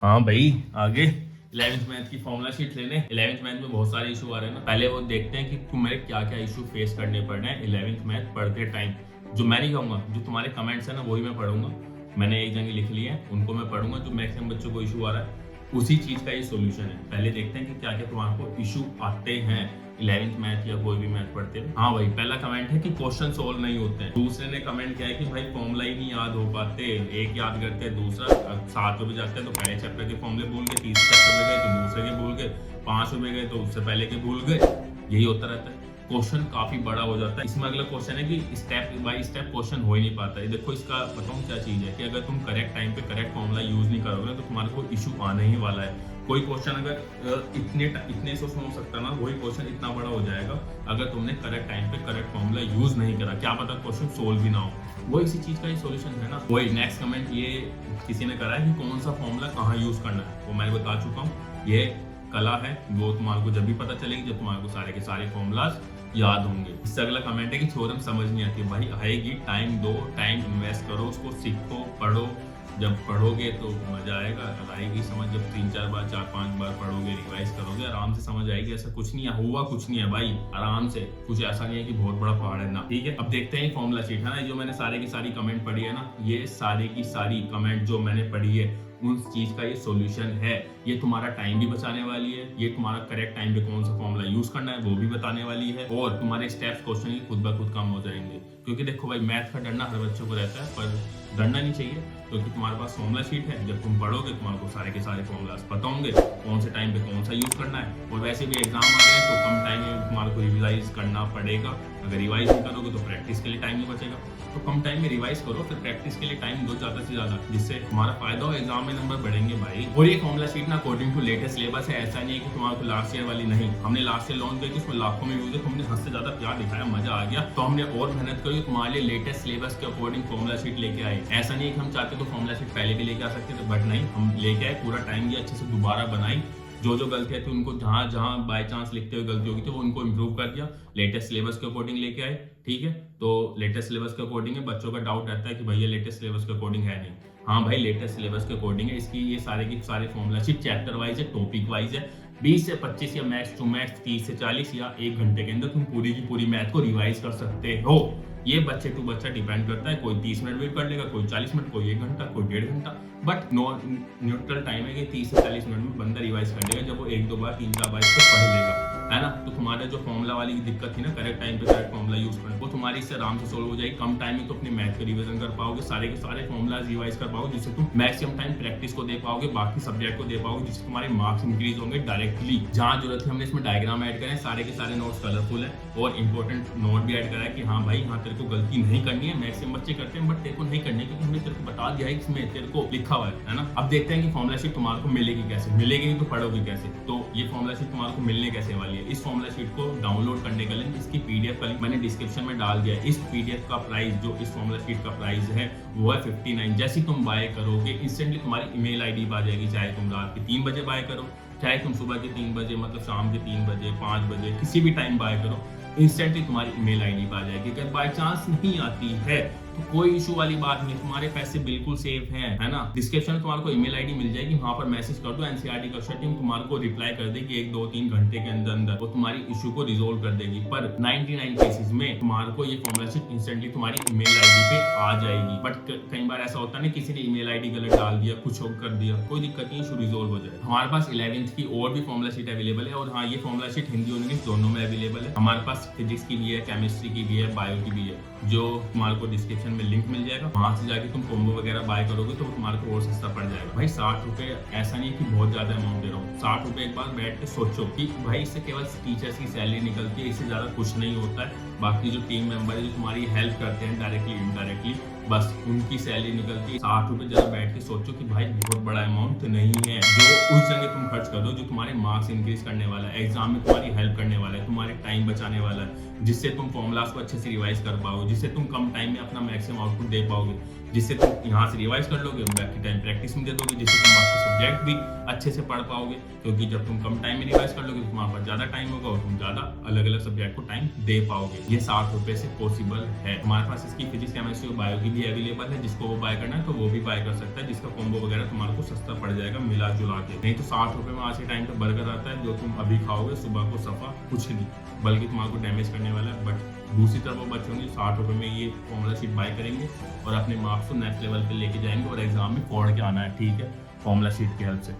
हाँ भाई, आगे 11th मैथ की फॉर्मूला शीट लेने। 11th मैथ में बहुत सारे इशू आ रहे हैं ना। पहले वो देखते हैं कि तुम्हें क्या क्या इशू फेस करने पड़ रहे हैं 11th मैथ पढ़ते टाइम। जो मैं नहीं कहूँगा, जो तुम्हारे कमेंट्स है ना वही मैं पढ़ूंगा। मैंने एक जगह लिख लिए हैं, उनको मैं पढ़ूंगा। जो मैक्सिमम बच्चों को इशू आ रहा है उसी चीज का ये सोल्यूशन है। पहले देखते हैं कि क्या क्या तुम्हारे को इशू आते हैं 11th मैथ या कोई भी मैथ पढ़ते हैं। हाँ भाई, पहला कमेंट है कि क्वेश्चन सोल्व नहीं होते हैं। दूसरे ने कमेंट किया है कि भाई फॉर्मूला ही नहीं याद हो पाते। एक याद करते हैं, दूसरा 7 रुपए जाते हैं तो पहले चैप्टर के फॉर्मूले भूल गए, तीसरे चैप्टर में गए तो दूसरे के भूल गए, 5 रुपए गए तो उससे पहले के भूल गए। यही होता रहता है। क्वेश्चन काफी बड़ा हो जाता है। इसमें अगला क्वेश्चन है कि स्टेप बाय स्टेप क्वेश्चन हो ही नहीं पाता है। देखो, इसका बताऊं क्या चीज है कि अगर तुम करेक्ट टाइम पे करेक्ट फॉर्मूला यूज नहीं करोगे तो तुम्हारे को इशू आने ही वाला है। कोई क्वेश्चन अगर इतने से हो सकता ना, वही क्वेश्चन इतना बड़ा हो जाएगा अगर तुमने करेक्ट टाइम पे करेक्ट फॉर्मूला यूज नहीं करा। क्या पता क्वेश्चन सोल्व भी ना हो। वो इसी चीज का ही सॉल्यूशन है ना। वही नेक्स्ट कमेंट ये किसी ने करा है कि कौन सा फॉर्मूला कहाँ यूज करना है, वो मैं बता चुका हूँ। ये कला है, वो तुम्हारे को जब भी पता चलेगी जब तुम्हारे को सारे के सारे फॉर्मूलाज याद होंगे। इससे अगला कमेंट है कि थ्योरम समझ नहीं आती। भाई आएगी, टाइम दो, टाइम इन्वेस्ट करो, उसको सीखो, पढ़ो। जब पढ़ोगे तो मजा आएगा, आएगी समझ। जब 3-4 बार 4-5 बार पढ़ोगे, रिवाइज करोगे, आराम से समझ आएगी। ऐसा कुछ नहीं है, हुआ कुछ नहीं है भाई, आराम से। कुछ ऐसा नहीं है कि बहुत बड़ा पहाड़ है ना। ठीक है, अब देखते हैं फॉर्मूला शीट है ना। जो मैंने सारे की सारी कमेंट पढ़ी है ना, ये सारे की सारी कमेंट जो मैंने पढ़ी है उस चीज का ये सॉल्यूशन है। ये तुम्हारा टाइम भी बचाने वाली है, ये तुम्हारा करेक्ट टाइम पे कौन सा फॉर्मूला यूज करना है वो भी बताने वाली है, और तुम्हारे स्टेप्स क्वेश्चन ही खुद ब खुद कम हो जाएंगे। क्योंकि देखो भाई, मैथ का डरना हर बच्चों को रहता है, पर डरना नहीं चाहिए। क्योंकि तुम्हारे पास फॉर्मूला शीट है, जब तुम पढ़ोगे तुम्हारे को सारे के सारे फॉर्मूलाज पता होंगे, कौन से टाइम पे कौन सा यूज करना है। और वैसे भी एग्जाम आ गए तो कम टाइम में तुम्हारे को रिवाइज करना पड़ेगा। अगर रिवाइज नहीं करोगे तो प्रैक्टिस के लिए टाइम नहीं बचेगा। तो कम टाइम में रिवाइज करो, फिर प्रैक्टिस के लिए टाइम दो ज्यादा से ज्यादा, जिससे तुम्हारा फायदा हो, एग्जाम में नंबर बढ़ेंगे भाई। और ये फॉर्मूला शीट ना अकॉर्डिंग टू लेटेस्ट सिलेबस है। ऐसा नहीं है कि तुम्हारे को लास्ट ईयर वाली नहीं। हमने लास्ट ईयर लॉन्च की थी, उसमें लाखों में व्यूज है, हमने हद से ज्यादा प्यार दिखाया, मजा आ गया, तो हमने और मेहनत करी, तुम्हारे लिए लेटेस्ट सिलेबस के अकॉर्डिंग फॉर्मूला शीट लेके आए। ऐसा नहीं है कि हम चाहते तो फॉर्मूला शीट पहले भी लेके आ सकते थे, बट नहीं, हम लेके आए, पूरा टाइम दिया, अच्छे से दोबारा बनाई। जो जो गलतियां थी उनको जहां जहां बाय चांस लिखते हुए गलती होगी थी वो उनको इम्प्रूव कर दिया, लेटेस्ट सिलेबस के अकॉर्डिंग लेके आए। ठीक है, तो लेटेस्ट सिलेबस के अकॉर्डिंग है। बच्चों का डाउट रहता है कि भैया लेटेस्ट सिलेबस के अकॉर्डिंग है नहीं। हाँ भाई, लेटेस्ट सिलेबस के अकॉर्डिंग है। इसकी ये सारे की सारे फॉर्मूला शीट चैप्टर वाइज है, टॉपिक वाइज है। 20 से 25 या मैक्स टू मैक्स 30 से 40 या 1 घंटे के अंदर तुम पूरी की पूरी मैथ को रिवाइज कर सकते हो। ये बच्चे टू बच्चा डिपेंड करता है। कोई 30 मिनट वेट कर लेगा, कोई 40 मिनट, कोई 1 घंटा, कोई 1.5 घंटा। बट न्यूट्रल टाइम है कि 30 से 40 मिनट में बंदा रिवाइज कर लेगा, जब वो 1-2 बार 3-4 बार इसको पढ़ लेगा, है ना। तो तुम्हारा जो फॉर्मूला वाली दिक्कत थी ना, करेक्ट टाइम पे करेक्ट फॉर्मूला यूज करना, वो तुम्हारी इससे आराम से सोल्व हो जाएगी। कम टाइम में तो अपने मैथ का रिवीजन कर पाओगे, सारे के सारे फॉर्मूलाज रिवाइज कर पाओगे, जिससे तुम मैक्सिमम टाइम प्रैक्टिस को दे पाओगे, बाकी सब्जेक्ट को दे पाओगे, जिससे तुम्हारे मार्क्स इंक्रीज होंगे डायरेक्टली। जहां जरूरत है हमने इसमें डायग्राम ऐड करे, सारे के सारे नोट्स कलरफुल है, और इंपॉर्टेंट नोट भी ऐड करा है कि हाँ भाई, यहाँ तेरे को गलती नहीं करनी है। मैक्सिमम बच्चे करते हैं बट तेरे को नहीं करनी है, क्योंकि हमने तेरे को बता दिया है कि इसमें तेरे को लिखा हुआ है ना। अब देखते हैं कि फॉर्मूला शीट तुम्हारे को मिलेगी कैसे। मिलेगी तो पढ़ोगे कैसे। तो ये फॉर्मूला शीट तुम्हारे को मिलने कैसे वाली है। इस फॉर्मूला शीट को डाउनलोड करने का लिंक, इसकी पीडीएफ का लिंक मैंने डिस्क्रिप्शन में डाल दिया है। इस पीडीएफ का प्राइस, जो इस फॉर्मूला शीट का प्राइस है, वो है 59। जैसे तुम बाय करोगे इंस्टेंटली तुम्हारी ईमेल आईडी आ जाएगी। चाहे तुम रात के 3 बजे बाय करो, चाहे तुम सुबह के 3 बजे, मतलब शाम के 3 बजे, 5 बजे, किसी भी टाइम बाय करो, इंस्टेंटली तुम्हारी ईमेल आईडी आ जाएगी। अगर बाय चांस नहीं आती है तो कोई इशू वाली बात नहीं, तुम्हारे पैसे बिल्कुल सेफ हैं, है ना। डिस्क्रिप्शन में तुम्हारे को ईमेल आईडी मिल जाएगी, वहां पर मैसेज कर दो, एनसीईआरटी कक्षा टीम तुम्हारे को रिप्लाई कर देगी 1-2-3 घंटे के अंदर अंदर, वो तुम्हारी इशू को रिजोल्व कर देगी। पर 99 केसेस में तुम्हारे को ये फॉर्मूला शीट इंस्टेंटली तुम्हारी ईमेल आईडी पे आ जाएगी। बट कई बार ऐसा होता है ना, किसी ने ईमेल आईडी गलत डाल दिया, कुछ और कर दिया, कोई दिक्कत नहीं, इशू रिजोल्व हो जाए। हमारे पास 11th की और भी फॉर्मूला शीट अवेलेबल है, और हाँ, ये फॉर्मूला शीट हिंदी और इंग्लिश दोनों में अवेलेबल है। हमारे पास फिजिक्स की भी है, केमिस्ट्री की भी है, बायो की भी है, जो तुम्हारे को डिस्क्रिप्शन में लिंक मिल जाएगा। वहां से जाके तुम कॉम्बो वगैरह बाय करोगे तो तुम्हारे को और सस्ता पड़ जाएगा भाई। 60 रुपए ऐसा नहीं कि बहुत ज्यादा अमाउंट दे रहा हूँ। 60 रुपए एक बार बैठ के सोचो कि भाई इससे केवल टीचर्स की सैलरी निकलती है, इससे ज्यादा कुछ नहीं होता है। बाकी जो टीम मेंबर है, जो तुम्हारी हेल्प करते हैं डायरेक्टली इनडायरेक्टली, बस उनकी सैलरी निकलती है। 60 रुपए जरा बैठ के सोचो कि भाई बहुत बड़ा अमाउंट नहीं है, जो उस जगह तुम खर्च कर दो जो तुम्हारे मार्क्स इंक्रीज करने वाला है, एग्जाम में तुम्हारी हेल्प करने वाला है, तुम्हारे टाइम बचाने वाला है। जिससे तुम फॉर्मूलाज को अच्छे से रिवाइज कर पाओगे, जिससे तुम कम टाइम में अपना मैक्सिमम आउटपुट दे पाओगे, जिससे तुम यहाँ से रिवाइज कर लोगे, बाकी टाइम प्रैक्टिस में दे दोगे, जिससे तुम बाकी सब्जेक्ट भी अच्छे से पढ़ पाओगे। क्योंकि जब तुम कम टाइम में रिवाइज कर लोगे तो तुम्हारे पास ज़्यादा टाइम होगा और तुम ज़्यादा अलग अलग सब्जेक्ट को टाइम दे पाओगे। ये 60 रुपये से पॉसिबल है। हमारे पास इसकी फिजिक्स, केमिस्ट्री और बायो की भी अवेलेबल है। जिसको वो बाय करना है तो वो भी बाय कर सकता है, जिसका कॉम्बो वगैरह तुम्हारे को सस्ता पड़ जाएगा मिला जुला के। नहीं तो 60 रुपये में आज के टाइम पे बर्गर आता है जो तुम अभी खाओगे सुबह को सफा कुछ नहीं, बल्कि तुम्हारे को डैमेज करने वाला है। बट दूसरी तरफ वो बच्चे होंगे 60 रुपये में ये फॉर्मूला शीट बाय करेंगे और अपने मार्क्स को नेक्स्ट लेवल पे लेके जाएंगे और एग्जाम में पढ़ के आना है, ठीक है, फॉर्मूला शीट की हेल्प से।